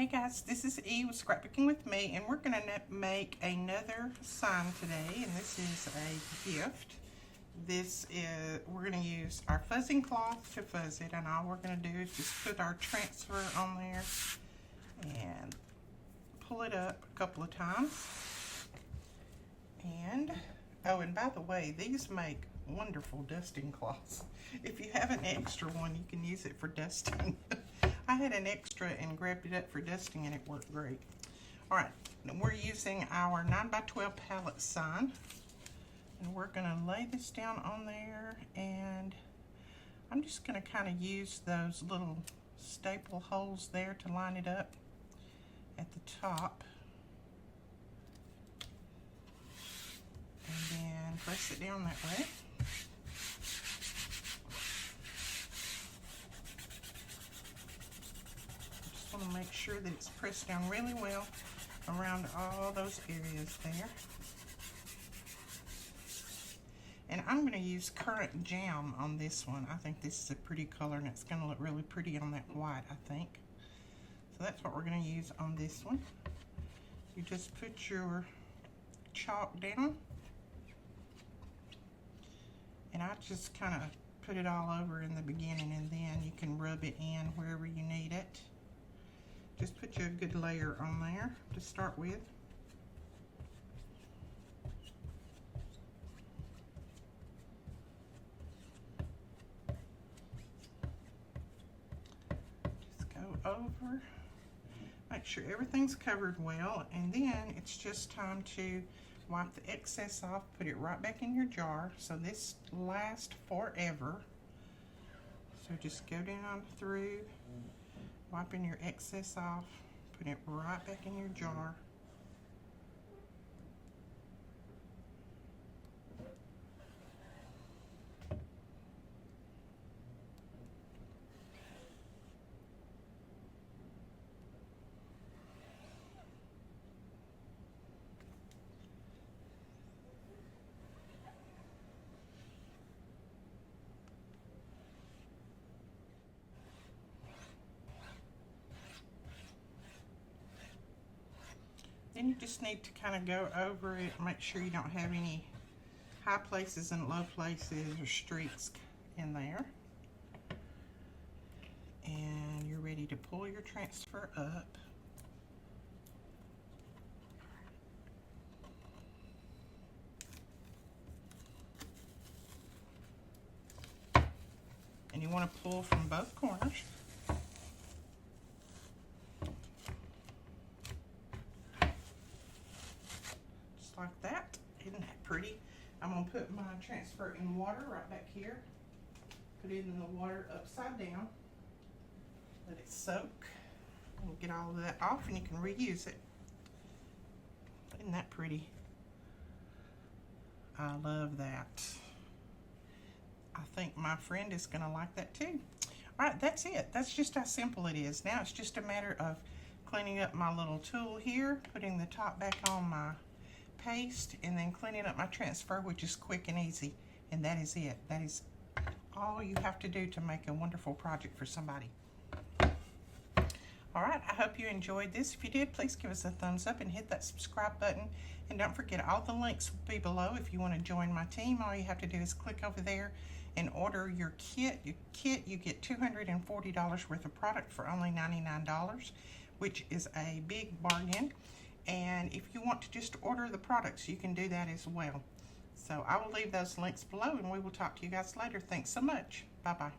Hey guys, this is E with Scrapbooking with Me, and we're going to make another sign today, and this is a gift. We're going to use our fuzzing cloth to fuzz it, and all we're going to do is just put our transfer on there and pull it up a couple of times. And by the way, these make wonderful dusting cloths. If you have an extra one, you can use it for dusting. I had an extra and grabbed it up for dusting and it worked great. All right, we're using our 9x12 pallet sign, and we're going to lay this down on there, and I'm just going to kind of use those little staple holes there to line it up at the top, and then press it down that way. Want to make sure that it's pressed down really well around all those areas there. And I'm going to use currant jam on this one. I think this is a pretty color, and it's going to look really pretty on that white, I think. So that's what we're going to use on this one. You just put your chalk down, and I just kind of put it all over in the beginning, and then you can rub it in wherever you need it. Just put you a good layer on there to start with. Just go over, make sure everything's covered well, and then it's just time to wipe the excess off, put it right back in your jar, so this lasts forever. So just go down through, wiping your excess off, put it right back in your jar. Then you just need to kind of go over it, make sure you don't have any high places and low places or streaks in there. And you're ready to pull your transfer up. And you want to pull from both corners. Like that. Isn't that pretty? I'm going to put my transfer in water right back here. Put it in the water upside down. Let it soak. And get all of that off, and you can reuse it. Isn't that pretty? I love that. I think my friend is going to like that too. Alright, that's it. That's just how simple it is. Now it's just a matter of cleaning up my little tool here, putting the top back on my paste, and then cleaning up my transfer, which is quick and easy. And that is it. That is all you have to do to make a wonderful project for somebody. Alright, I hope you enjoyed this. If you did, please give us a thumbs up and hit that subscribe button. And don't forget, all the links will be below if you want to join my team. All you have to do is click over there and order your kit. Your kit, you get $240 worth of product for only $99, which is a big bargain. And if you want to just order the products, you can do that as well. So I will leave those links below, and we will talk to you guys later. Thanks so much. Bye-bye.